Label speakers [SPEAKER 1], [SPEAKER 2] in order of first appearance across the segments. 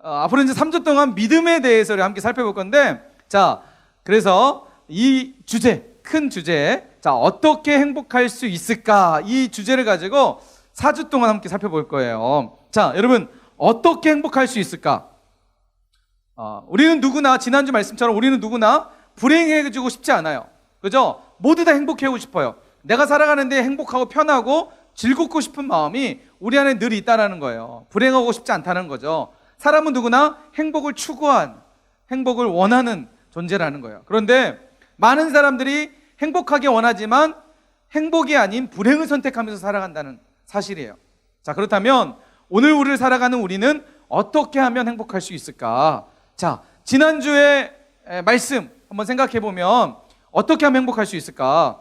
[SPEAKER 1] 앞으로 이제 3주 동안 믿음에 대해서 함께 살펴볼 건데, 자, 그래서 이 주제, 큰 주제, 자, 어떻게 행복할 수 있을까? 이 주제를 가지고 4주 동안 함께 살펴볼 거예요. 자, 여러분, 어떻게 행복할 수 있을까? 우리는 누구나, 지난주 말씀처럼 우리는 누구나 불행해지고 싶지 않아요. 그죠? 모두 다 행복해하고 싶어요. 내가 살아가는데 행복하고 편하고 즐겁고 싶은 마음이 우리 안에 늘 있다는 거예요. 불행하고 싶지 않다는 거죠. 사람은 누구나 행복을 추구한, 행복을 원하는 존재라는 거예요. 그런데 많은 사람들이 행복하게 원하지만 행복이 아닌 불행을 선택하면서 살아간다는 사실이에요. 자, 그렇다면 오늘 우리를 살아가는 우리는 어떻게 하면 행복할 수 있을까? 자, 지난주에 말씀 한번 생각해 보면 어떻게 하면 행복할 수 있을까?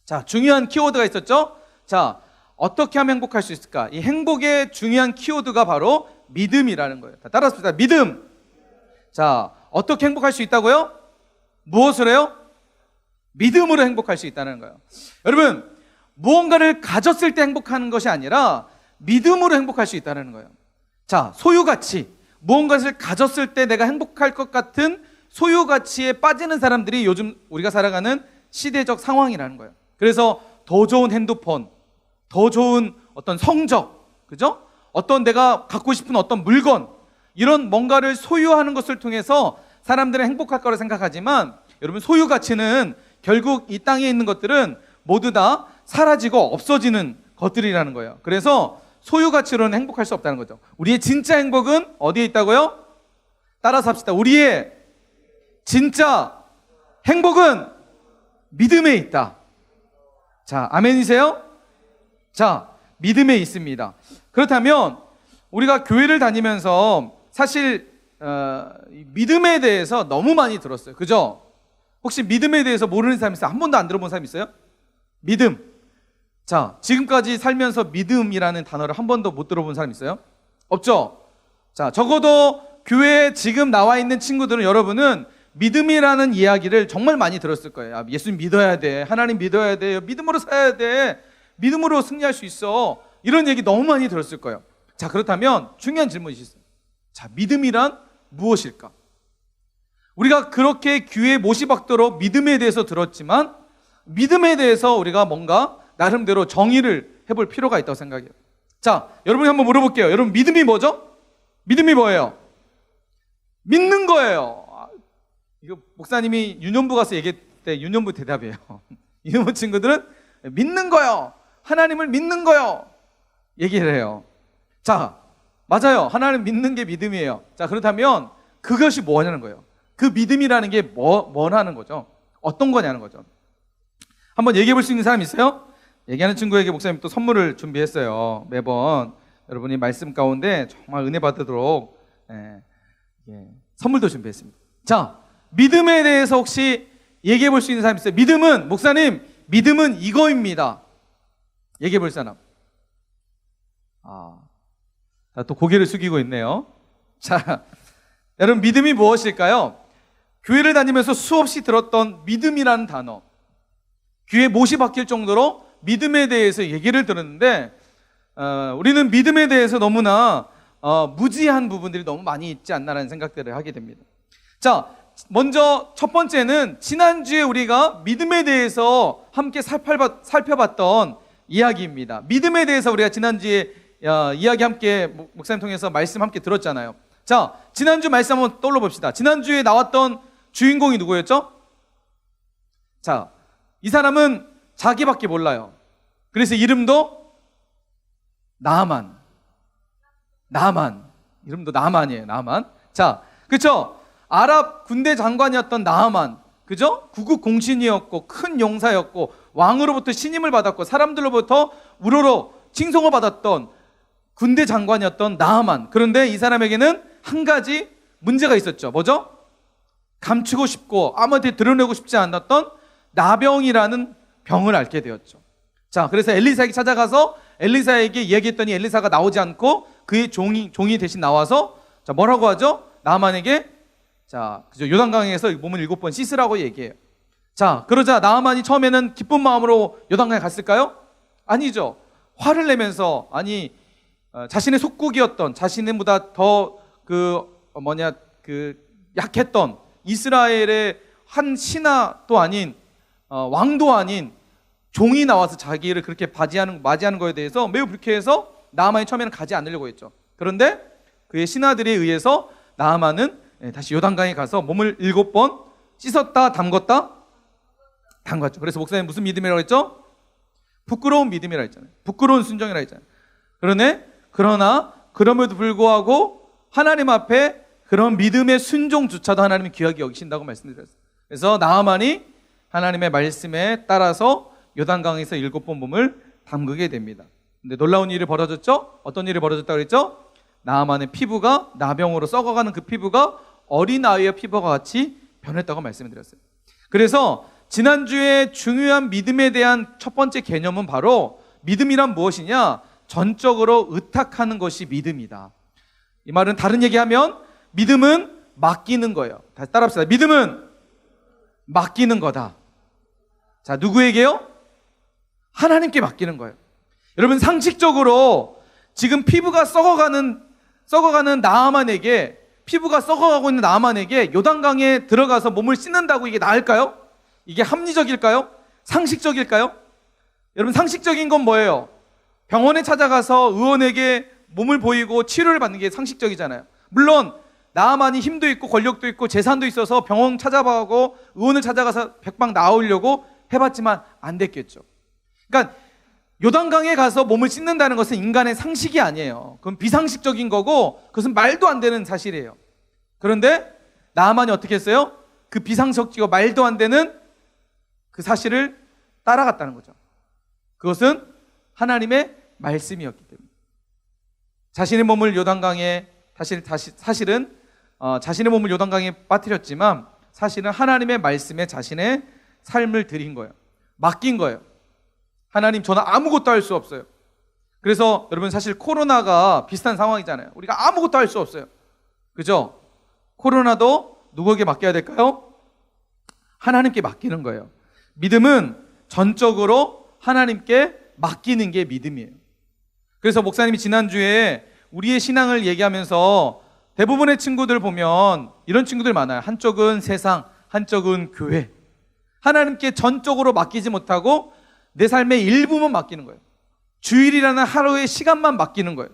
[SPEAKER 1] 자, 중요한 키워드가 있었죠? 자, 어떻게 하면 행복할 수 있을까? 이 행복의 중요한 키워드가 바로 믿음이라는 거예요. 따라합시다. 믿음. 자, 어떻게 행복할 수 있다고요? 무엇을 해요? 믿음으로 행복할 수 있다는 거예요. 여러분, 무언가를 가졌을 때 행복하는 것이 아니라 믿음으로 행복할 수 있다는 거예요. 자, 소유가치. 무언가를 가졌을 때 내가 행복할 것 같은 소유가치에 빠지는 사람들이 요즘 우리가 살아가는 시대적 상황이라는 거예요. 그래서 더 좋은 핸드폰, 더 좋은 어떤 성적, 그죠? 어떤 내가 갖고 싶은 어떤 물건, 이런 뭔가를 소유하는 것을 통해서 사람들은 행복할 거라 생각하지만, 여러분, 소유 가치는 결국 이 땅에 있는 것들은 모두 다 사라지고 없어지는 것들이라는 거예요. 그래서 소유 가치로는 행복할 수 없다는 거죠. 우리의 진짜 행복은 어디에 있다고요? 따라서 합시다. 우리의 진짜 행복은 믿음에 있다. 자, 아멘이세요? 자, 믿음에 있습니다. 그렇다면 우리가 교회를 다니면서 사실 믿음에 대해서 너무 많이 들었어요. 그죠? 혹시 믿음에 대해서 모르는 사람 있어요? 한 번도 안 들어본 사람 있어요? 믿음. 자, 지금까지 살면서 믿음이라는 단어를 한 번도 못 들어본 사람 있어요? 없죠? 자, 적어도 교회에 지금 나와 있는 친구들은, 여러분은 믿음이라는 이야기를 정말 많이 들었을 거예요. 예수님 믿어야 돼. 하나님 믿어야 돼. 믿음으로 살아야 돼. 믿음으로 승리할 수 있어. 이런 얘기 너무 많이 들었을 거예요. 자, 그렇다면 중요한 질문이 있어요. 자, 믿음이란 무엇일까? 우리가 그렇게 귀에 못이 박도록 믿음에 대해서 들었지만, 믿음에 대해서 우리가 뭔가 나름대로 정의를 해볼 필요가 있다고 생각해요. 자, 여러분이 한번 물어볼게요. 여러분, 믿음이 뭐죠? 믿음이 뭐예요? 믿는 거예요. 이거 목사님이 유년부 가서 얘기할 때 유년부 대답이에요. 유년부 친구들은 믿는 거요. 하나님을 믿는 거요. 얘기를 해요. 자, 맞아요. 하나님 믿는 게 믿음이에요. 자, 그렇다면 그것이 뭐냐는 거예요. 그 믿음이라는 게 뭐라는 거죠? 어떤 거냐는 거죠. 한번 얘기해 볼 수 있는 사람 있어요? 얘기하는 친구에게 목사님 또 선물을 준비했어요. 매번 여러분이 말씀 가운데 정말 은혜 받도록 선물도 준비했습니다. 자, 믿음에 대해서 혹시 얘기해 볼 수 있는 사람 있어요? 믿음은, 목사님, 믿음은 이거입니다. 얘기해 볼 사람. 또 고개를 숙이고 있네요. 자, 여러분, 믿음이 무엇일까요? 교회를 다니면서 수없이 들었던 믿음이라는 단어, 귀에 못이 박힐 정도로 믿음에 대해서 얘기를 들었는데, 우리는 믿음에 대해서 너무나 무지한 부분들이 너무 많이 있지 않나라는 생각들을 하게 됩니다. 자, 먼저 첫 번째는 지난주에 우리가 믿음에 대해서 함께 살펴봤던 이야기입니다. 믿음에 대해서 우리가 지난주에 이야기 함께 목사님 통해서 말씀 함께 들었잖아요. 자, 지난주 말씀 한번 떠올려 봅시다. 지난주에 나왔던 주인공이 누구였죠? 자, 이 사람은 자기밖에 몰라요. 그래서 이름도 나아만. 이름도 나아만이에요. 나아만. 자, 그렇죠? 아랍 군대 장관이었던 나아만, 그죠? 구국 공신이었고 큰 용사였고 왕으로부터 신임을 받았고 사람들로부터 우러러 칭송을 받았던 군대 장관이었던 나아만. 그런데 이 사람에게는 한 가지 문제가 있었죠. 뭐죠? 감추고 싶고 아무한테 드러내고 싶지 않았던 나병이라는 병을 앓게 되었죠. 자, 그래서 엘리사에게 찾아가서 엘리사에게 이야기했더니 엘리사가 나오지 않고 그의 종이 대신 나와서, 자, 뭐라고 하죠? 나아만에게, 자, 그죠? 요단강에서 몸을 7번 씻으라고 얘기해요. 자, 그러자 나아만이 처음에는 기쁜 마음으로 요단강에 갔을까요? 아니죠. 화를 내면서, 자신의 속국이었던, 자신보다 더 그 약했던 이스라엘의 한 신하도 아닌 왕도 아닌 종이 나와서 자기를 그렇게 맞이하는 거에 대해서 매우 불쾌해서 나아만이 처음에는 가지 않으려고 했죠. 그런데 그의 신하들에 의해서 나아만은 다시 요단강에 가서 몸을 7번 씻었다 담궜다 담갔죠. 그래서 목사님 무슨 믿음이라고 했죠? 부끄러운 믿음이라 했잖아요. 부끄러운 순종이라 했잖아요. 그러나 그럼에도 불구하고 하나님 앞에 그런 믿음의 순종조차도 하나님이 귀하게 여기신다고 말씀드렸어요. 그래서 나아만이 하나님의 말씀에 따라서 요단강에서 7번 몸을 담그게 됩니다. 근데 놀라운 일이 벌어졌죠? 어떤 일이 벌어졌다고 그랬죠? 나아만의 피부가 나병으로 썩어가는 그 피부가 어린아이의 피부와 같이 변했다고 말씀드렸어요. 그래서 지난주에 중요한 믿음에 대한 첫 번째 개념은 바로 믿음이란 무엇이냐? 전적으로 의탁하는 것이 믿음이다. 이 말은 다른 얘기하면 믿음은 맡기는 거예요. 다시 따라합시다. 믿음은 맡기는 거다. 자, 누구에게요? 하나님께 맡기는 거예요. 여러분, 상식적으로 지금 피부가 썩어가는 나아만에게, 피부가 썩어가고 있는 나아만에게 요단강에 들어가서 몸을 씻는다고 이게 나을까요? 이게 합리적일까요? 상식적일까요? 여러분, 상식적인 건 뭐예요? 병원에 찾아가서 의원에게 몸을 보이고 치료를 받는 게 상식적이잖아요. 물론 나아만이 힘도 있고 권력도 있고 재산도 있어서 병원 찾아가고 의원을 찾아가서 백방 나오려고 해봤지만 안 됐겠죠. 그러니까 요단강에 가서 몸을 씻는다는 것은 인간의 상식이 아니에요. 그건 비상식적인 거고 그것은 말도 안 되는 사실이에요. 그런데 나아만이 어떻게 했어요? 그 비상식적이고 말도 안 되는 그 사실을 따라갔다는 거죠. 그것은 하나님의 말씀이었기 때문에 자신의 몸을 요단강에 사실은 자신의 몸을 요단강에 빠뜨렸지만 사실은 하나님의 말씀에 자신의 삶을 드린 거예요. 맡긴 거예요. 하나님, 저는 아무것도 할 수 없어요. 그래서 여러분, 사실 코로나가 비슷한 상황이잖아요. 우리가 아무것도 할 수 없어요. 그죠? 코로나도 누구에게 맡겨야 될까요? 하나님께 맡기는 거예요. 믿음은 전적으로 하나님께 맡기는 게 믿음이에요. 그래서 목사님이 지난주에 우리의 신앙을 얘기하면서 대부분의 친구들 보면 이런 친구들 많아요. 한쪽은 세상, 한쪽은 교회. 하나님께 전적으로 맡기지 못하고 내 삶의 일부만 맡기는 거예요. 주일이라는 하루의 시간만 맡기는 거예요.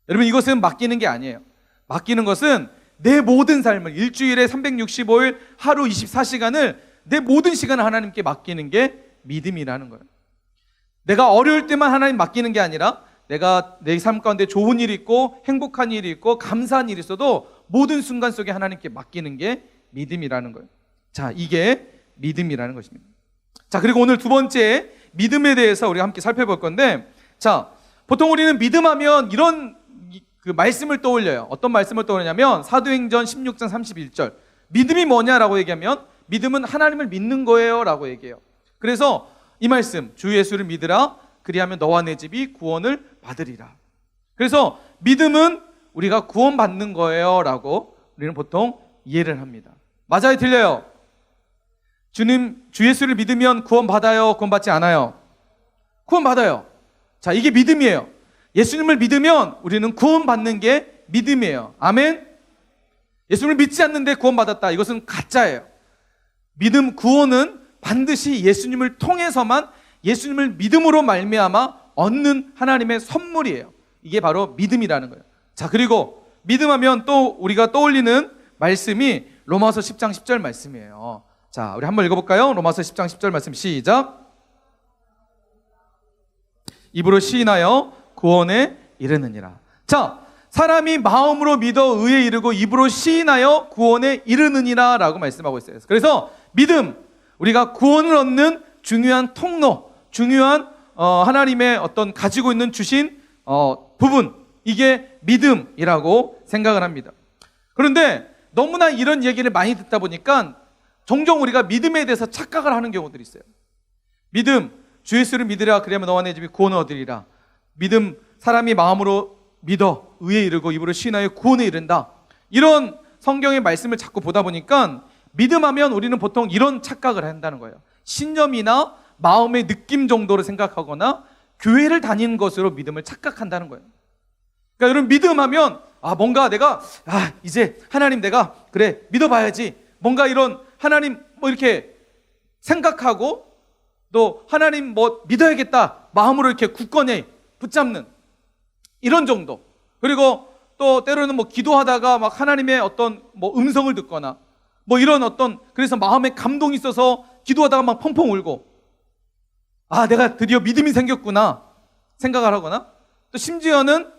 [SPEAKER 1] 여러분, 이것은 맡기는 게 아니에요. 맡기는 것은 내 모든 삶을, 일주일에 365일 하루 24시간을 내 모든 시간을 하나님께 맡기는 게 믿음이라는 거예요. 내가 어려울 때만 하나님 맡기는 게 아니라 내가 내 삶 가운데 좋은 일이 있고 행복한 일이 있고 감사한 일이 있어도 모든 순간 속에 하나님께 맡기는 게 믿음이라는 거예요. 자, 이게 믿음이라는 것입니다. 자, 그리고 오늘 두 번째 믿음에 대해서 우리가 함께 살펴볼 건데, 자, 보통 우리는 믿음하면 이런 그 말씀을 떠올려요. 어떤 말씀을 떠올리냐면 사도행전 16장 31절. 믿음이 뭐냐라고 얘기하면 믿음은 하나님을 믿는 거예요 라고 얘기해요. 그래서 이 말씀, 주 예수를 믿으라, 그리하면 너와 내 집이 구원을 받으리라. 그래서 믿음은 우리가 구원받는 거예요 라고 우리는 보통 이해를 합니다. 맞아요, 틀려요? 주 예수를 믿으면 구원받아요, 구원받지 않아요? 구원받아요. 자, 이게 믿음이에요. 예수님을 믿으면 우리는 구원받는 게 믿음이에요. 아멘? 예수님을 믿지 않는데 구원받았다, 이것은 가짜예요. 믿음, 구원은 반드시 예수님을 통해서만, 예수님을 믿음으로 말미암아 얻는 하나님의 선물이에요. 이게 바로 믿음이라는 거예요. 자, 그리고 믿음하면 또 우리가 떠올리는 말씀이 로마서 10장 10절 말씀이에요. 자, 우리 한번 읽어볼까요? 로마서 10장 10절 말씀 시작. 입으로 시인하여 구원에 이르느니라. 자, 사람이 마음으로 믿어 의에 이르고 입으로 시인하여 구원에 이르느니라 라고 말씀하고 있어요. 그래서 믿음, 우리가 구원을 얻는 중요한 통로, 중요한 하나님의 어떤 가지고 있는 주신 부분, 이게 믿음이라고 생각을 합니다. 그런데 너무나 이런 얘기를 많이 듣다 보니까 종종 우리가 믿음에 대해서 착각을 하는 경우들이 있어요. 믿음, 주 예수를 믿으라, 그러면 너와 내 집이 구원을 얻으리라. 믿음, 사람이 마음으로 믿어 의에 이르고 입으로 시인하여 구원에 이른다. 이런 성경의 말씀을 자꾸 보다 보니까 믿음하면 우리는 보통 이런 착각을 한다는 거예요. 신념이나 마음의 느낌 정도로 생각하거나 교회를 다니는 것으로 믿음을 착각한다는 거예요. 그러니까 여러분, 믿음하면 뭔가 내가 이제 하나님 내가 그래 믿어봐야지, 뭔가 이런 하나님 뭐 이렇게 생각하고 또 하나님 뭐 믿어야겠다 마음으로 이렇게 굳건히 붙잡는 이런 정도. 그리고 또 때로는 뭐 기도하다가 막 하나님의 어떤 뭐 음성을 듣거나 뭐 이런 어떤, 그래서 마음에 감동이 있어서 기도하다가 막 펑펑 울고 내가 드디어 믿음이 생겼구나 생각을 하거나, 또 심지어는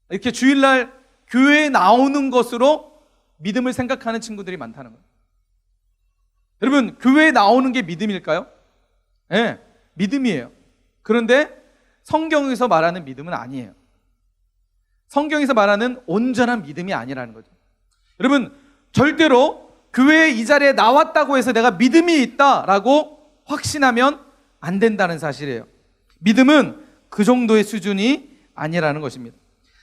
[SPEAKER 1] 이렇게 주일날 교회에 나오는 것으로 믿음을 생각하는 친구들이 많다는 거예요. 여러분, 교회에 나오는 게 믿음일까요? 네, 믿음이에요. 그런데 성경에서 말하는 믿음은 아니에요. 성경에서 말하는 온전한 믿음이 아니라는 거죠. 여러분, 절대로 교회에 이 자리에 나왔다고 해서 내가 믿음이 있다라고 확신하면 안 된다는 사실이에요. 믿음은 그 정도의 수준이 아니라는 것입니다.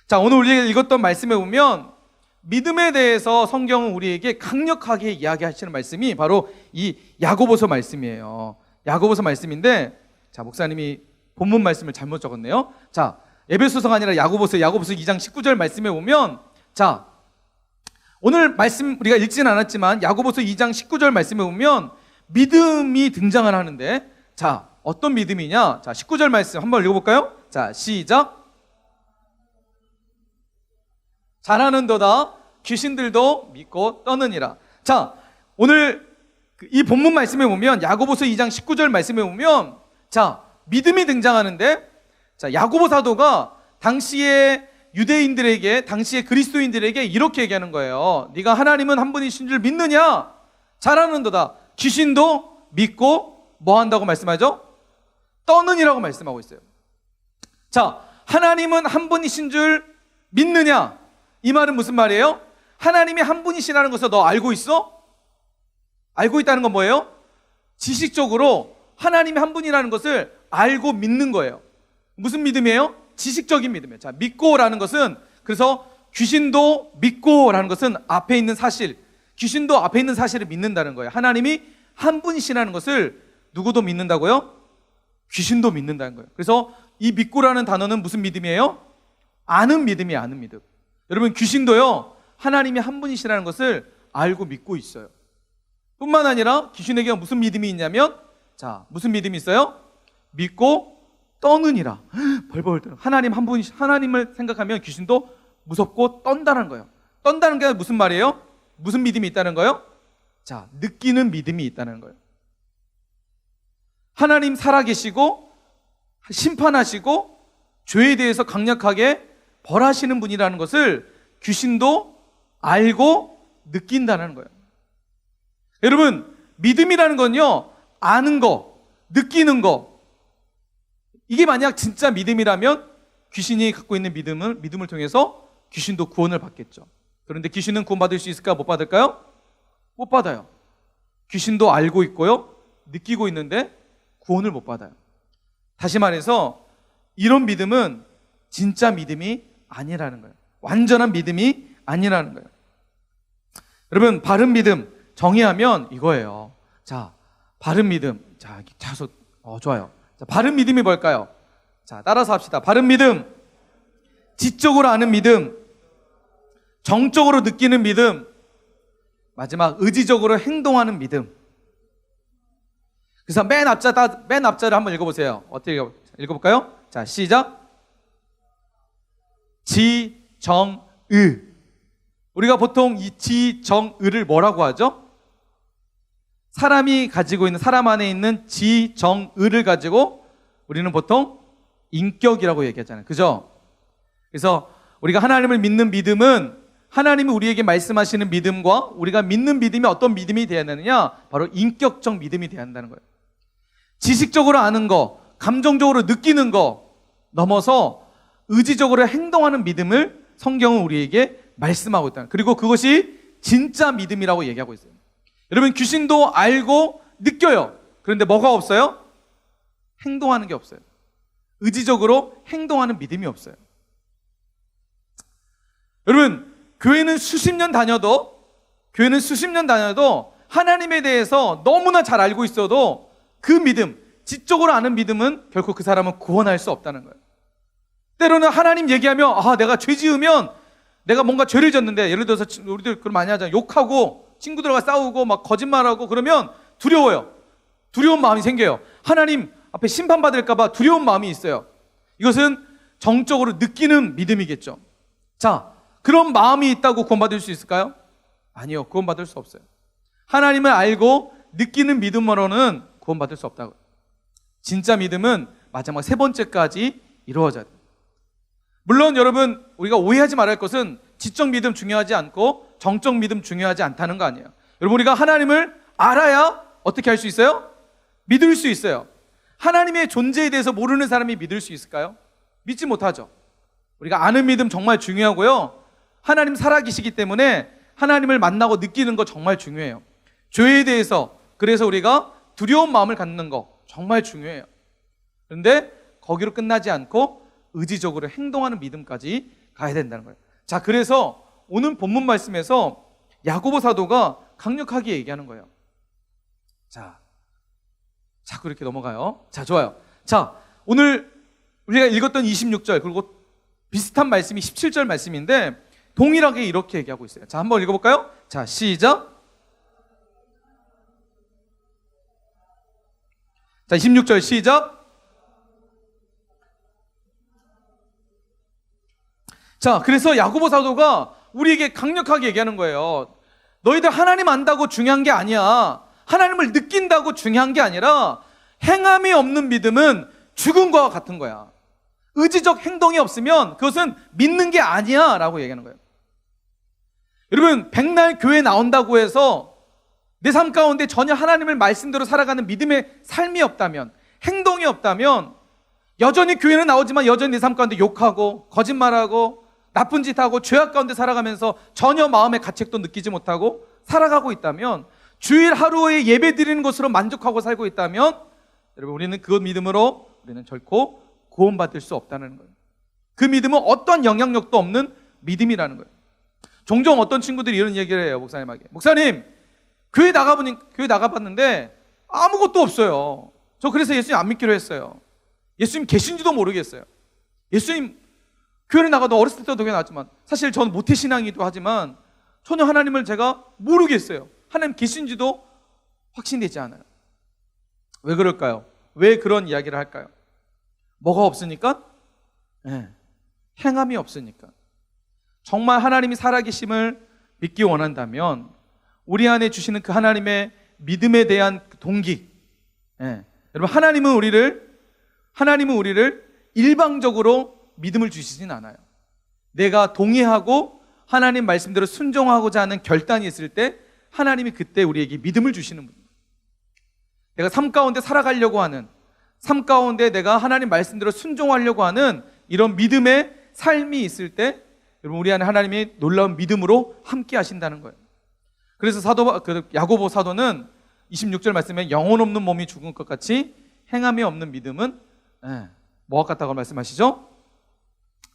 [SPEAKER 1] 자, 오늘 우리가 읽었던 말씀에 보면 믿음에 대해서 성경은 우리에게 강력하게 이야기하시는 말씀이 바로 이 야고보서 말씀이에요. 야고보서 말씀인데, 자, 목사님이 본문 말씀을 잘못 적었네요. 자, 에베소서가 아니라 야고보서 2장 19절 말씀에 보면, 자, 오늘 말씀 우리가 읽지는 않았지만 야고보서 2장 19절 말씀에 보면 믿음이 등장을 하는데, 자, 어떤 믿음이냐? 자, 19절 말씀 한번 읽어볼까요? 자, 시작. 잘하는도다 귀신들도 믿고 떠느니라. 자, 오늘 이 본문 말씀에 보면 야고보서 2장 19절 말씀에 보면, 자, 믿음이 등장하는데, 자, 야고보 사도가 당시에 유대인들에게, 당시에 그리스도인들에게 이렇게 얘기하는 거예요. 네가 하나님은 한 분이신 줄 믿느냐? 잘하는도다 귀신도 믿고 뭐 한다고 말씀하죠? 떠느니라고 말씀하고 있어요. 자, 하나님은 한 분이신 줄 믿느냐? 이 말은 무슨 말이에요? 하나님이 한 분이시라는 것을 너 알고 있어? 알고 있다는 건 뭐예요? 지식적으로 하나님이 한 분이라는 것을 알고 믿는 거예요. 무슨 믿음이에요? 지식적인 믿음이에요. 자, 믿고라는 것은, 그래서 귀신도 믿고라는 것은 앞에 있는 사실, 귀신도 앞에 있는 사실을 믿는다는 거예요. 하나님이 한 분이시라는 것을 누구도 믿는다고요? 귀신도 믿는다는 거예요. 그래서 이 믿고라는 단어는 무슨 믿음이에요? 아는 믿음이에요. 아는 믿음. 여러분, 귀신도요, 하나님이 한 분이시라는 것을 알고 믿고 있어요. 뿐만 아니라 귀신에게 무슨 믿음이 있냐면, 자, 무슨 믿음이 있어요? 믿고 떠느니라. 벌벌 떠. 하나님 한 분이, 하나님을 생각하면 귀신도 무섭고 떤다는 거예요. 떤다는 게 무슨 말이에요? 무슨 믿음이 있다는 거예요? 자, 느끼는 믿음이 있다는 거예요. 하나님 살아계시고 심판하시고 죄에 대해서 강력하게 벌하시는 분이라는 것을 귀신도 알고 느낀다는 거예요. 여러분, 믿음이라는 건요, 아는 거, 느끼는 거, 이게 만약 진짜 믿음이라면 귀신이 갖고 있는 믿음을 통해서 귀신도 구원을 받겠죠. 그런데 귀신은 구원받을 수 있을까? 못 받을까요? 못 받아요. 귀신도 알고 있고요, 느끼고 있는데 구원을 못 받아요. 다시 말해서 이런 믿음은 진짜 믿음이 아니라는 거예요. 완전한 믿음이 아니라는 거예요. 여러분, 바른 믿음 정의하면 이거예요. 자, 바른 믿음. 자, 좋아요. 자, 바른 믿음이 뭘까요? 자, 따라서 합시다. 바른 믿음, 지적으로 아는 믿음, 정적으로 느끼는 믿음, 마지막 의지적으로 행동하는 믿음. 그래서 맨 앞자를 한번 읽어보세요. 어떻게 읽어볼까요? 자, 시작. 지정의. 우리가 보통 이 지정의를 뭐라고 하죠? 사람이 가지고 있는, 사람 안에 있는 지정의를 가지고 우리는 보통 인격이라고 얘기하잖아요. 그죠? 그래서 우리가 하나님을 믿는 믿음은 하나님이 우리에게 말씀하시는 믿음과 우리가 믿는 믿음이 어떤 믿음이 되어야 되느냐? 바로 인격적 믿음이 되어야 한다는 거예요. 지식적으로 아는 거, 감정적으로 느끼는 거 넘어서 의지적으로 행동하는 믿음을 성경은 우리에게 말씀하고 있다. 그리고 그것이 진짜 믿음이라고 얘기하고 있어요. 여러분, 귀신도 알고 느껴요. 그런데 뭐가 없어요? 행동하는 게 없어요. 의지적으로 행동하는 믿음이 없어요. 여러분, 교회는 수십 년 다녀도 하나님에 대해서 너무나 잘 알고 있어도 그 믿음, 지적으로 아는 믿음은 결코 그 사람은 구원할 수 없다는 거예요. 때로는 하나님 얘기하면, 내가 죄 지으면 내가 뭔가 죄를 졌는데, 예를 들어서 우리들 그걸 많이 하잖아요. 욕하고 친구들과 싸우고 막 거짓말하고 그러면 두려워요. 두려운 마음이 생겨요. 하나님 앞에 심판받을까봐 두려운 마음이 있어요. 이것은 정적으로 느끼는 믿음이겠죠. 자, 그런 마음이 있다고 구원받을 수 있을까요? 아니요, 구원받을 수 없어요. 하나님을 알고 느끼는 믿음으로는 구원받을 수 없다고요. 진짜 믿음은 마지막 세 번째까지 이루어져야 돼요. 물론 여러분, 우리가 오해하지 말아야 할 것은 지적 믿음 중요하지 않고 정적 믿음 중요하지 않다는 거 아니에요. 여러분, 우리가 하나님을 알아야 어떻게 할 수 있어요? 믿을 수 있어요. 하나님의 존재에 대해서 모르는 사람이 믿을 수 있을까요? 믿지 못하죠. 우리가 아는 믿음 정말 중요하고요. 하나님 살아계시기 때문에 하나님을 만나고 느끼는 거 정말 중요해요. 죄에 대해서, 그래서 우리가 두려운 마음을 갖는 거 정말 중요해요. 그런데 거기로 끝나지 않고 의지적으로 행동하는 믿음까지 가야 된다는 거예요. 자, 그래서 오늘 본문 말씀에서 야고보 사도가 강력하게 얘기하는 거예요. 자, 자꾸 이렇게 넘어가요. 자, 좋아요. 자, 오늘 우리가 읽었던 26절 그리고 비슷한 말씀이 17절 말씀인데 동일하게 이렇게 얘기하고 있어요. 자, 한번 읽어볼까요? 자, 시작. 자, 26절 시작. 자, 그래서 야고보 사도가 우리에게 강력하게 얘기하는 거예요. 너희들 하나님 안다고 중요한 게 아니야. 하나님을 느낀다고 중요한 게 아니라 행함이 없는 믿음은 죽은 것과 같은 거야. 의지적 행동이 없으면 그것은 믿는 게 아니야 라고 얘기하는 거예요. 여러분, 백날 교회 나온다고 해서 내 삶 가운데 전혀 하나님을 말씀대로 살아가는 믿음의 삶이 없다면, 행동이 없다면 여전히 교회는 나오지만 여전히 내 삶 가운데 욕하고 거짓말하고 나쁜 짓 하고 죄악 가운데 살아가면서 전혀 마음의 가책도 느끼지 못하고 살아가고 있다면, 주일 하루에 예배 드리는 것으로 만족하고 살고 있다면, 여러분, 우리는 그 믿음으로 우리는 결코 구원받을 수 없다는 거예요. 그 믿음은 어떤 영향력도 없는 믿음이라는 거예요. 종종 어떤 친구들이 이런 얘기를 해요. 목사님에게, 목사님, 교회 나가봤는데 아무것도 없어요. 저 그래서 예수님 안 믿기로 했어요. 예수님 계신지도 모르겠어요. 예수님, 교회를 나가도 어렸을 때도 교회 나왔지만 사실 저는 모태신앙이기도 하지만 전혀 하나님을 제가 모르겠어요. 하나님 계신지도 확신되지 않아요. 왜 그럴까요? 왜 그런 이야기를 할까요? 뭐가 없으니까? 네, 행함이 없으니까. 정말 하나님이 살아계심을 믿기 원한다면 우리 안에 주시는 그 하나님의 믿음에 대한 동기, 네. 여러분, 하나님은 우리를 일방적으로 믿음을 주시진 않아요. 내가 동의하고 하나님 말씀대로 순종하고자 하는 결단이 있을 때 하나님이 그때 우리에게 믿음을 주시는 분이에요. 내가 삶 가운데 살아가려고 하는, 삶 가운데 내가 하나님 말씀대로 순종하려고 하는 이런 믿음의 삶이 있을 때 여러분, 우리 안에 하나님이 놀라운 믿음으로 함께 하신다는 거예요. 그래서 야고보 사도는 26절 말씀에 영혼 없는 몸이 죽은 것 같이 행함이 없는 믿음은 뭐와 같다고 말씀하시죠?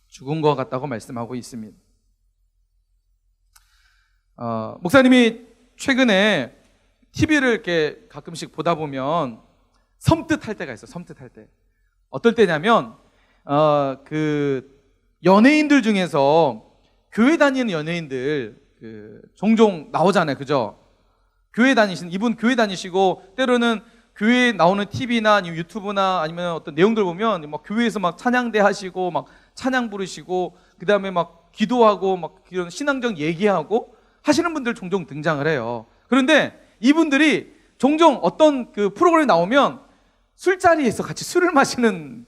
[SPEAKER 1] 죽은 것 같다고 말씀하고 있습니다. 목사님이 최근에 TV를 이렇게 가끔씩 보다 보면 섬뜩할 때가 있어요. 섬뜩할 때. 어떨 때냐면 그 연예인들 중에서 교회 다니는 연예인들 종종 나오잖아요. 그죠? 이분 교회 다니시고 때로는 교회에 나오는 TV나 아니면 유튜브나 아니면 어떤 내용들 보면 막 교회에서 막 찬양대 하시고 막 찬양 부르시고 그 다음에 막 기도하고 막 이런 신앙적 얘기하고 하시는 분들 종종 등장을 해요. 그런데 이분들이 종종 어떤 그 프로그램에 나오면 술자리에서 같이 술을 마시는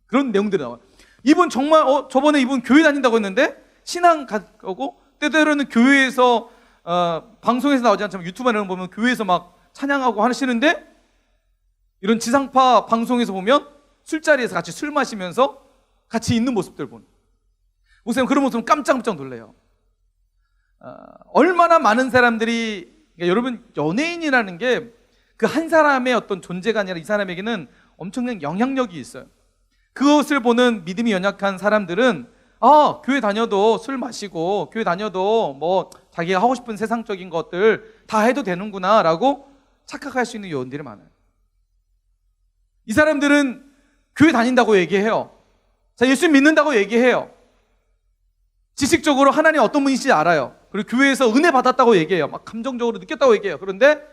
[SPEAKER 1] 그런 내용들이 나와요. 이분 정말 저번에 이분 교회 다닌다고 했는데 신앙 가고 때때로는 교회에서 방송에서 나오지 않지만 유튜브나 이런 거 보면 교회에서 막 찬양하고 하시는데 이런 지상파 방송에서 보면 술자리에서 같이 술 마시면서 같이 있는 모습들 보는. 목사님, 그런 모습은 깜짝깜짝 놀래요. 얼마나 많은 사람들이, 그러니까 여러분, 연예인이라는 게 그 한 사람의 어떤 존재가 아니라 이 사람에게는 엄청난 영향력이 있어요. 그것을 보는 믿음이 연약한 사람들은 교회 다녀도 술 마시고 교회 다녀도 뭐 자기가 하고 싶은 세상적인 것들 다 해도 되는구나 라고 착각할 수 있는 요인들이 많아요. 이 사람들은 교회 다닌다고 얘기해요. 자, 예수 믿는다고 얘기해요. 지식적으로 하나님 어떤 분이신지 알아요. 그리고 교회에서 은혜 받았다고 얘기해요. 막 감정적으로 느꼈다고 얘기해요. 그런데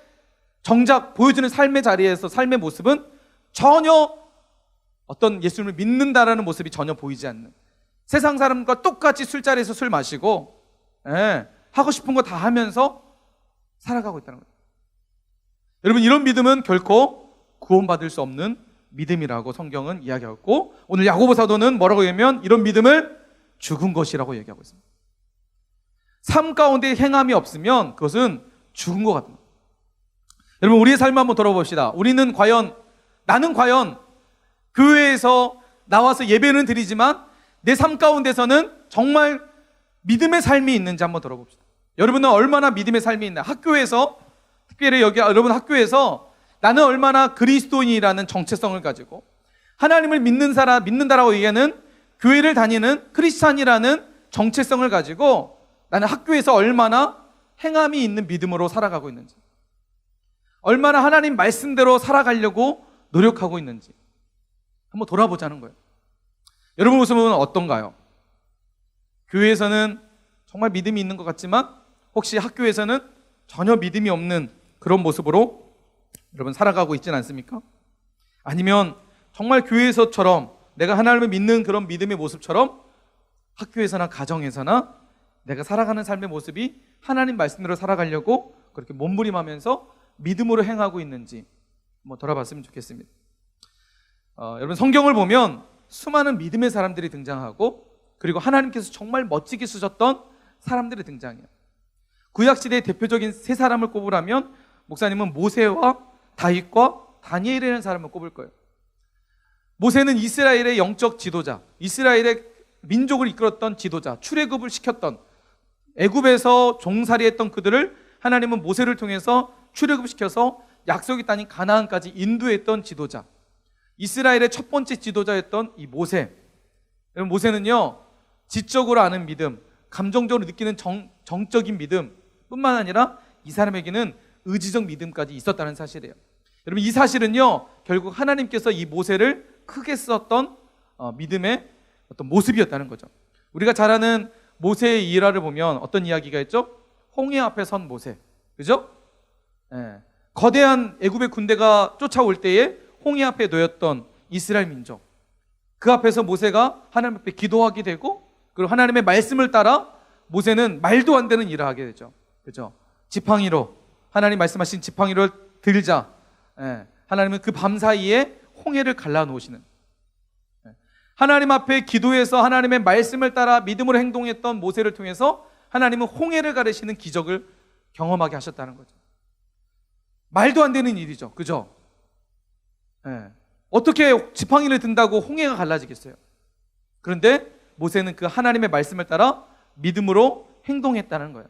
[SPEAKER 1] 정작 보여주는 삶의 자리에서 삶의 모습은 전혀 어떤 예수님을 믿는다라는 모습이 전혀 보이지 않는, 세상 사람과 똑같이 술자리에서 술 마시고 하고 싶은 거 다 하면서 살아가고 있다는 거예요. 여러분, 이런 믿음은 결코 구원받을 수 없는 믿음이라고 성경은 이야기하고, 오늘 야고보 사도는 뭐라고 얘기하면 이런 믿음을 죽은 것이라고 얘기하고 있습니다. 삶 가운데 행함이 없으면 그것은 죽은 것 같은 거예요. 여러분, 우리의 삶을 한번 돌아봅시다. 나는 과연 교회에서 나와서 예배는 드리지만 내 삶 가운데서는 정말 믿음의 삶이 있는지 한번 돌아봅시다. 여러분은 얼마나 믿음의 삶이 있나? 학교에서, 특별히 여기 여러분 학교에서 나는 얼마나 그리스도인이라는 정체성을 가지고 하나님을 믿는다라고 얘기하는, 교회를 다니는 크리스찬이라는 정체성을 가지고 나는 학교에서 얼마나 행함이 있는 믿음으로 살아가고 있는지, 얼마나 하나님 말씀대로 살아가려고 노력하고 있는지 한번 돌아보자는 거예요. 여러분 모습은 어떤가요? 교회에서는 정말 믿음이 있는 것 같지만 혹시 학교에서는 전혀 믿음이 없는 그런 모습으로 여러분 살아가고 있지는 않습니까? 아니면 정말 교회에서처럼 내가 하나님을 믿는 그런 믿음의 모습처럼 학교에서나 가정에서나 내가 살아가는 삶의 모습이 하나님 말씀대로 살아가려고 그렇게 몸부림하면서 믿음으로 행하고 있는지 한번 돌아봤으면 좋겠습니다. 여러분, 성경을 보면 수많은 믿음의 사람들이 등장하고, 그리고 하나님께서 정말 멋지게 쓰셨던 사람들이 등장해요. 구약시대의 대표적인 세 사람을 꼽으라면 목사님은 모세와 다윗과 다니엘이라는 사람을 꼽을 거예요. 모세는 이스라엘의 영적 지도자, 이스라엘의 민족을 이끌었던 지도자, 출애굽을 시켰던, 애굽에서 종살이했던 그들을 하나님은 모세를 통해서 출애굽시켜서 약속의 땅인 가나안까지 인도했던 지도자, 이스라엘의 첫 번째 지도자였던 이 모세. 여러분, 모세는요, 지적으로 아는 믿음, 감정적으로 느끼는 정적인 믿음 뿐만 아니라 이 사람에게는 의지적 믿음까지 있었다는 사실이에요. 여러분, 이 사실은요, 결국 하나님께서 이 모세를 크게 썼던 믿음의 어떤 모습이었다는 거죠. 우리가 잘 아는 모세의 일화를 보면 어떤 이야기가 있죠? 홍해 앞에 선 모세, 그죠? 거대한 애굽의 군대가 쫓아올 때에 홍해 앞에 놓였던 이스라엘 민족, 그 앞에서 모세가 하나님 앞에 기도하게 되고, 그리고 하나님의 말씀을 따라 모세는 말도 안 되는 일을 하게 되죠. 그죠? 지팡이로, 하나님 말씀하신 지팡이를 들자, 하나님은 그 밤 사이에 홍해를 갈라놓으시는, 하나님 앞에 기도해서 하나님의 말씀을 따라 믿음으로 행동했던 모세를 통해서 하나님은 홍해를 가르시는 기적을 경험하게 하셨다는 거죠. 말도 안 되는 일이죠. 그죠? 어떻게 지팡이를 든다고 홍해가 갈라지겠어요? 그런데 모세는 그 하나님의 말씀을 따라 믿음으로 행동했다는 거예요.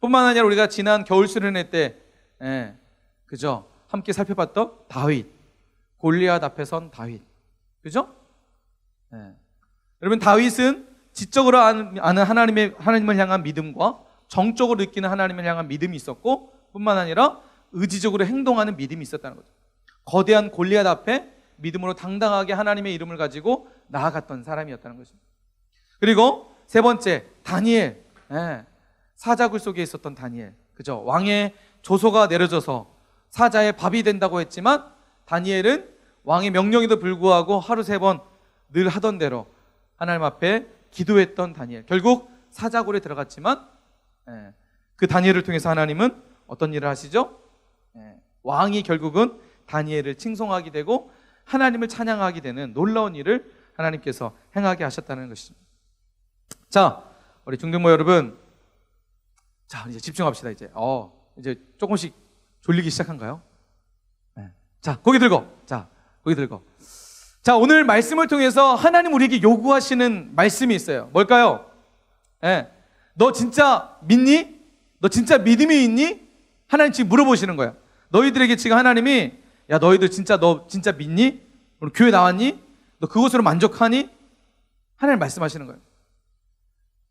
[SPEAKER 1] 뿐만 아니라 우리가 지난 겨울 수련회 때 그죠? 함께 살펴봤던 다윗, 골리앗 앞에 선 다윗, 그죠? 여러분, 다윗은 지적으로 아는 하나님을 향한 믿음과 정적으로 느끼는 하나님을 향한 믿음이 있었고, 뿐만 아니라 의지적으로 행동하는 믿음이 있었다는 거죠. 거대한 골리앗 앞에 믿음으로 당당하게 하나님의 이름을 가지고 나아갔던 사람이었다는 거죠. 그리고 세 번째, 다니엘, 사자굴 속에 있었던 다니엘, 그죠? 왕의 조소가 내려져서 사자의 밥이 된다고 했지만 다니엘은 왕의 명령에도 불구하고 하루 3번 늘 하던 대로 하나님 앞에 기도했던 다니엘, 결국 사자굴에 들어갔지만 그 다니엘을 통해서 하나님은 어떤 일을 하시죠? 왕이 결국은 다니엘을 칭송하게 되고 하나님을 찬양하게 되는 놀라운 일을 하나님께서 행하게 하셨다는 것입니다. 자, 우리 중등부 여러분, 자, 이제 집중합시다. 이제 조금씩 졸리기 시작한가요? 자, 고개 들고. 자, 오늘 말씀을 통해서 하나님 우리에게 요구하시는 말씀이 있어요. 뭘까요? 너 진짜 믿니? 너 진짜 믿음이 있니? 하나님 지금 물어보시는 거예요. 너희들에게 지금 하나님이, 야, 너희들 너 진짜 믿니? 오늘 교회 나왔니? 너 그것으로 만족하니? 하나님 말씀하시는 거예요.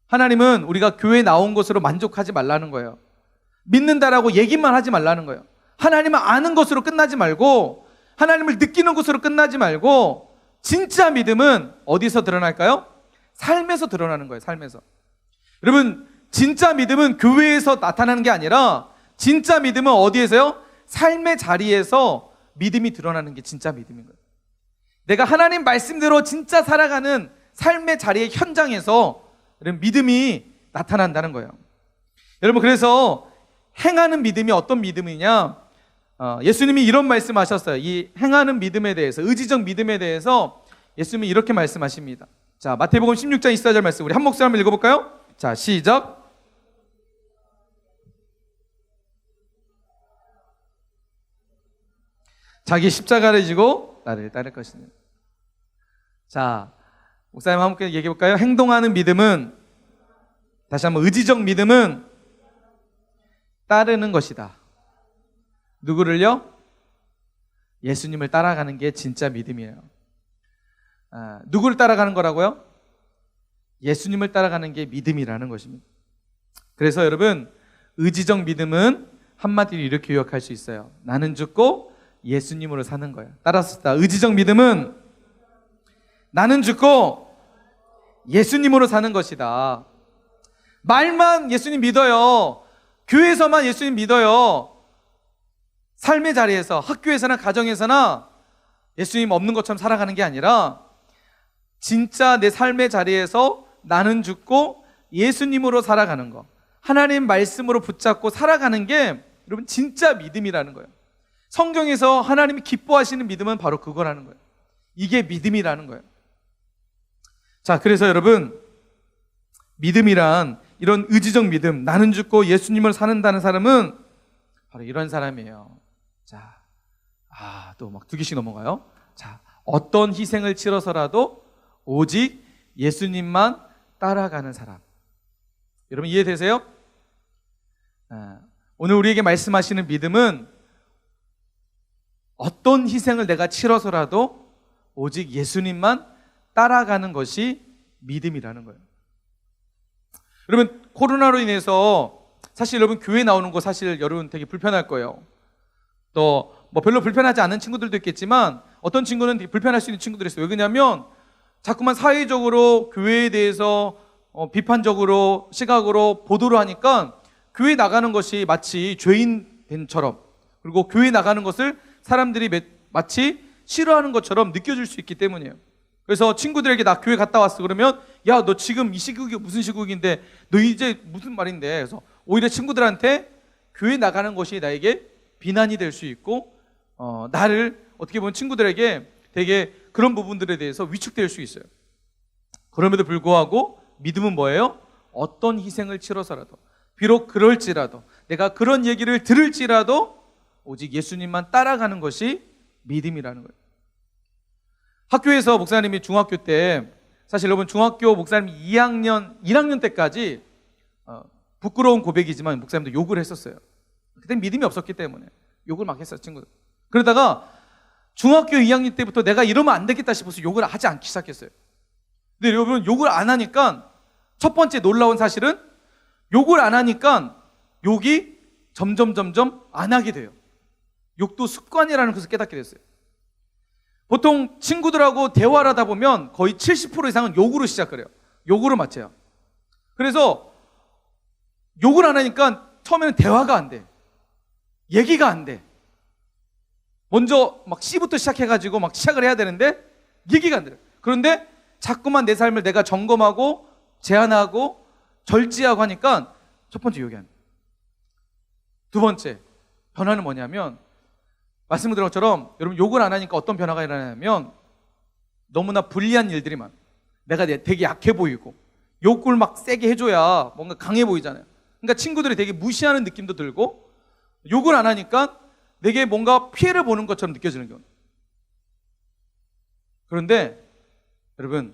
[SPEAKER 1] 하나님은 우리가 교회 나온 것으로 만족하지 말라는 거예요. 믿는다라고 얘기만 하지 말라는 거예요. 하나님을 아는 것으로 끝나지 말고, 하나님을 느끼는 것으로 끝나지 말고, 진짜 믿음은 어디서 드러날까요? 삶에서 드러나는 거예요. 삶에서. 여러분, 진짜 믿음은 교회에서 나타나는 게 아니라 진짜 믿음은 어디에서요? 삶의 자리에서 믿음이 드러나는 게 진짜 믿음인 거예요. 내가 하나님 말씀대로 진짜 살아가는 삶의 자리의 현장에서 믿음이 나타난다는 거예요. 여러분, 그래서 행하는 믿음이 어떤 믿음이냐? 예수님이 이런 말씀하셨어요. 이 행하는 믿음에 대해서, 의지적 믿음에 대해서 예수님이 이렇게 말씀하십니다. 자, 마태복음 16장 24절 말씀 우리 한 목소리 한번 읽어볼까요? 자, 시작. 자기 십자가를 지고 나를 따를 것이니. 자, 목사님 함께 얘기해 볼까요? 행동하는 믿음은, 다시 한번, 의지적 믿음은 따르는 것이다. 누구를요? 예수님을 따라가는 게 진짜 믿음이에요. 누구를 따라가는 거라고요? 예수님을 따라가는 게 믿음이라는 것입니다. 그래서 여러분, 의지적 믿음은 한마디로 이렇게 요약할 수 있어요. 나는 죽고 예수님으로 사는 거예요. 따라서 의지적 믿음은 나는 죽고 예수님으로 사는 것이다. 말만 예수님 믿어요. 교회에서만 예수님 믿어요. 삶의 자리에서, 학교에서나 가정에서나 예수님 없는 것처럼 살아가는 게 아니라 진짜 내 삶의 자리에서 나는 죽고 예수님으로 살아가는 거, 하나님 말씀으로 붙잡고 살아가는 게 여러분 진짜 믿음이라는 거예요. 성경에서 하나님이 기뻐하시는 믿음은 바로 그거라는 거예요. 이게 믿음이라는 거예요. 자, 그래서 여러분, 믿음이란, 이런 의지적 믿음, 나는 죽고 예수님을 사는다는 사람은 바로 이런 사람이에요. 자, 또 막 두 개씩 넘어가요. 자, 어떤 희생을 치러서라도 오직 예수님만 따라가는 사람. 여러분 이해되세요? 오늘 우리에게 말씀하시는 믿음은 어떤 희생을 내가 치러서라도 오직 예수님만 따라가는 것이 믿음이라는 거예요. 여러분, 코로나로 인해서 사실 여러분 교회 나오는 거 사실 여러분 되게 불편할 거예요. 또 뭐 별로 불편하지 않은 친구들도 있겠지만 어떤 친구는 되게 불편할 수 있는 친구들이 있어요. 왜 그러냐면 자꾸만 사회적으로 교회에 대해서 비판적으로 시각으로 보도를 하니까 교회 나가는 것이 마치 죄인 된처럼, 그리고 교회 나가는 것을 사람들이 마치 싫어하는 것처럼 느껴질 수 있기 때문이에요. 그래서 친구들에게 나 교회 갔다 왔어 그러면 야, 너 지금 이 시국이 무슨 시국인데 너 이제 무슨 말인데, 그래서 오히려 친구들한테 교회 나가는 것이 나에게 비난이 될 수 있고 나를 어떻게 보면 친구들에게 되게 그런 부분들에 대해서 위축될 수 있어요. 그럼에도 불구하고 믿음은 뭐예요? 어떤 희생을 치러서라도, 비록 그럴지라도, 내가 그런 얘기를 들을지라도 오직 예수님만 따라가는 것이 믿음이라는 거예요. 학교에서 목사님이 중학교 때, 사실 여러분 중학교 목사님 1학년 때까지 부끄러운 고백이지만 목사님도 욕을 했었어요. 그때 믿음이 없었기 때문에 욕을 막 했어요, 친구들. 그러다가 중학교 2학년 때부터 내가 이러면 안 되겠다 싶어서 욕을 하지 않기 시작했어요. 근데 여러분, 욕을 안 하니까 첫 번째 놀라운 사실은 욕을 안 하니까 욕이 점점 안 하게 돼요. 욕도 습관이라는 것을 깨닫게 됐어요. 보통 친구들하고 대화를 하다 보면 거의 70% 이상은 욕으로 시작을 해요. 욕으로 마쳐요. 그래서 욕을 안 하니까 처음에는 대화가 안 돼. 얘기가 안 돼. 먼저 막 C부터 시작해가지고 막 시작을 해야 되는데 얘기가 안 돼요. 그런데 자꾸만 내 삶을 내가 점검하고 제한하고 절제하고 하니까 첫 번째 욕이 안 돼. 두 번째 변화는 뭐냐면, 말씀드린 것처럼 여러분 욕을 안 하니까 어떤 변화가 일어나냐면 너무나 불리한 일들이 많아요. 내가 되게 약해 보이고 욕을 막 세게 해줘야 뭔가 강해 보이잖아요. 그러니까 친구들이 되게 무시하는 느낌도 들고, 욕을 안 하니까 내게 뭔가 피해를 보는 것처럼 느껴지는 경우. 그런데 여러분,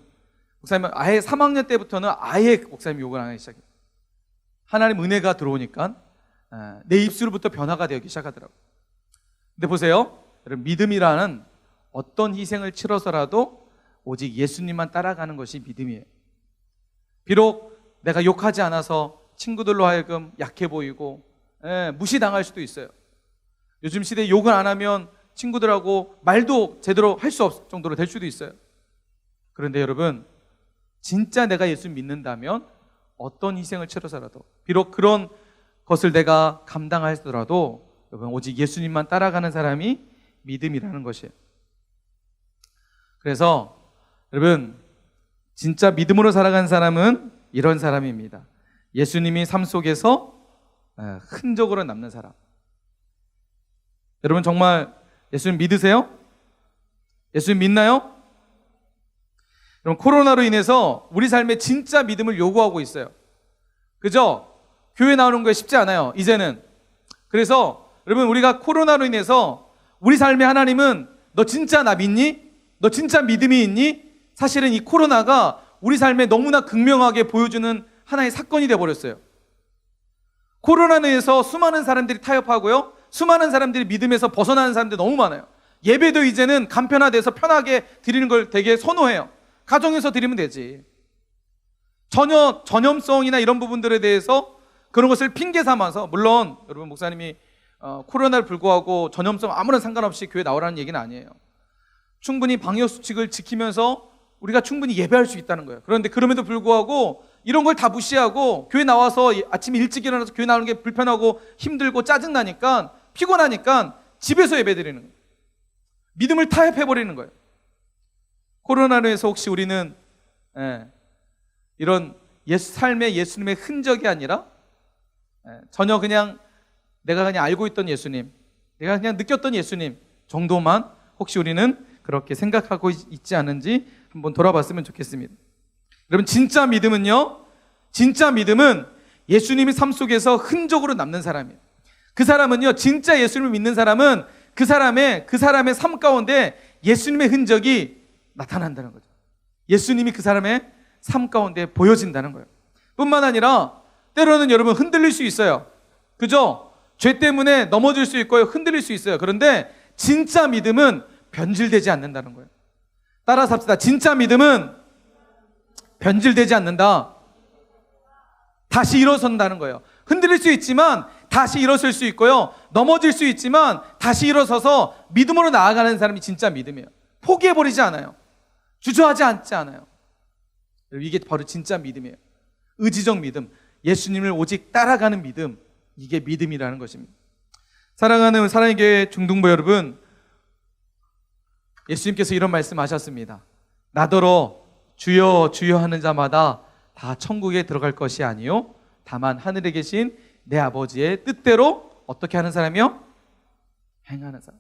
[SPEAKER 1] 목사님은 아예 3학년 때부터는 아예 목사님이 욕을 안 하기 시작해요. 하나님 은혜가 들어오니까 내 입술부터 변화가 되기 시작하더라고요. 근데 보세요, 여러분, 믿음이라는 어떤 희생을 치러서라도 오직 예수님만 따라가는 것이 믿음이에요. 비록 내가 욕하지 않아서 친구들로 하여금 약해 보이고 무시당할 수도 있어요. 요즘 시대에 욕을 안 하면 친구들하고 말도 제대로 할 수 없을 정도로 될 수도 있어요. 그런데 여러분, 진짜 내가 예수 믿는다면 어떤 희생을 치러서라도, 비록 그런 것을 내가 감당하더라도 여러분 오직 예수님만 따라가는 사람이 믿음이라는 것이에요. 그래서 여러분 진짜 믿음으로 살아가는 사람은 이런 사람입니다. 예수님이 삶 속에서 흔적으로 남는 사람. 여러분 정말 예수님 믿으세요? 예수님 믿나요? 여러분 코로나로 인해서 우리 삶에 진짜 믿음을 요구하고 있어요. 그죠? 교회 나오는 거 쉽지 않아요, 이제는. 그래서 여러분 우리가 코로나로 인해서 우리 삶에 하나님은 너 진짜 나 믿니? 너 진짜 믿음이 있니? 사실은 이 코로나가 우리 삶에 너무나 극명하게 보여주는 하나의 사건이 되어버렸어요. 코로나로 인해서 수많은 사람들이 타협하고요, 수많은 사람들이 믿음에서 벗어나는 사람들이 너무 많아요. 예배도 이제는 간편화돼서 편하게 드리는 걸 되게 선호해요. 가정에서 드리면 되지. 전혀 전염성이나 이런 부분들에 대해서 그런 것을 핑계 삼아서, 물론 여러분 목사님이 코로나를 불구하고 전염성 아무런 상관없이 교회 나오라는 얘기는 아니에요. 충분히 방역수칙을 지키면서 우리가 충분히 예배할 수 있다는 거예요. 그런데 그럼에도 불구하고 이런 걸 다 무시하고 교회 나와서 아침에 일찍 일어나서 교회 나오는 게 불편하고 힘들고 짜증나니까, 피곤하니까 집에서 예배 드리는 거예요. 믿음을 타협해버리는 거예요. 코로나로 해서 혹시 우리는 이런 삶에 예수님의 흔적이 아니라 전혀 그냥 내가 그냥 알고 있던 예수님, 내가 그냥 느꼈던 예수님 정도만 혹시 우리는 그렇게 생각하고 있지 않은지 한번 돌아봤으면 좋겠습니다. 여러분 진짜 믿음은요, 진짜 믿음은 예수님이 삶 속에서 흔적으로 남는 사람이에요. 그 사람은요, 진짜 예수님을 믿는 사람은 그 사람의 삶 가운데 예수님의 흔적이 나타난다는 거죠. 예수님이 그 사람의 삶 가운데 보여진다는 거예요. 뿐만 아니라 때로는 여러분 흔들릴 수 있어요. 그죠? 죄 때문에 넘어질 수 있고요, 흔들릴 수 있어요. 그런데 진짜 믿음은 변질되지 않는다는 거예요. 따라서 합시다. 진짜 믿음은 변질되지 않는다. 다시 일어선다는 거예요. 흔들릴 수 있지만 다시 일어설 수 있고요, 넘어질 수 있지만 다시 일어서서 믿음으로 나아가는 사람이 진짜 믿음이에요. 포기해버리지 않아요. 주저하지 않지 않아요. 이게 바로 진짜 믿음이에요. 의지적 믿음, 예수님을 오직 따라가는 믿음, 이게 믿음이라는 것입니다. 사랑하는 사랑의 교회 중등부 여러분, 예수님께서 이런 말씀하셨습니다. 나더러 주여 주여 하는 자마다 다 천국에 들어갈 것이 아니요 다만 하늘에 계신 내 아버지의 뜻대로 어떻게 하는 사람이요? 행하는 사람.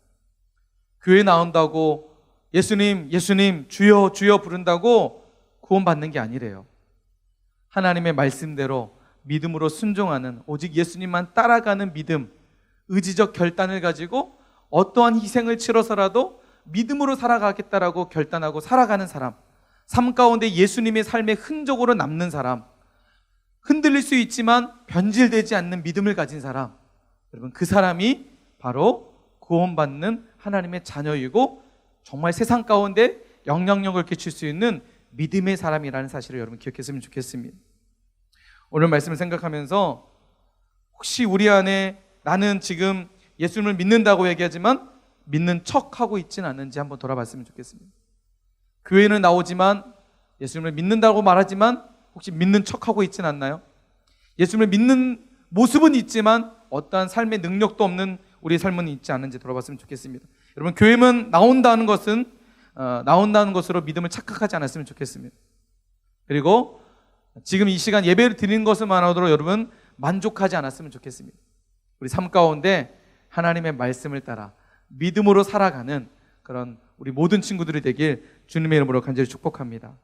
[SPEAKER 1] 교회 나온다고 예수님 예수님 주여 주여 부른다고 구원받는 게 아니래요. 하나님의 말씀대로 믿음으로 순종하는, 오직 예수님만 따라가는 믿음, 의지적 결단을 가지고 어떠한 희생을 치러서라도 믿음으로 살아가겠다라고 결단하고 살아가는 사람, 삶 가운데 예수님의 삶의 흔적으로 남는 사람, 흔들릴 수 있지만 변질되지 않는 믿음을 가진 사람, 여러분 그 사람이 바로 구원받는 하나님의 자녀이고 정말 세상 가운데 영향력을 끼칠 수 있는 믿음의 사람이라는 사실을 여러분 기억했으면 좋겠습니다. 오늘 말씀을 생각하면서 혹시 우리 안에 나는 지금 예수님을 믿는다고 얘기하지만 믿는 척하고 있지는 않는지 한번 돌아봤으면 좋겠습니다. 교회는 나오지만 예수님을 믿는다고 말하지만 혹시 믿는 척하고 있지는 않나요? 예수님을 믿는 모습은 있지만 어떠한 삶의 능력도 없는 우리의 삶은 있지 않은지 돌아봤으면 좋겠습니다. 여러분 교회만 나온다는 것으로 믿음을 착각하지 않았으면 좋겠습니다. 그리고 지금 이 시간 예배를 드리는 것만으로도 여러분 만족하지 않았으면 좋겠습니다. 우리 삶 가운데 하나님의 말씀을 따라 믿음으로 살아가는 그런 우리 모든 친구들이 되길 주님의 이름으로 간절히 축복합니다.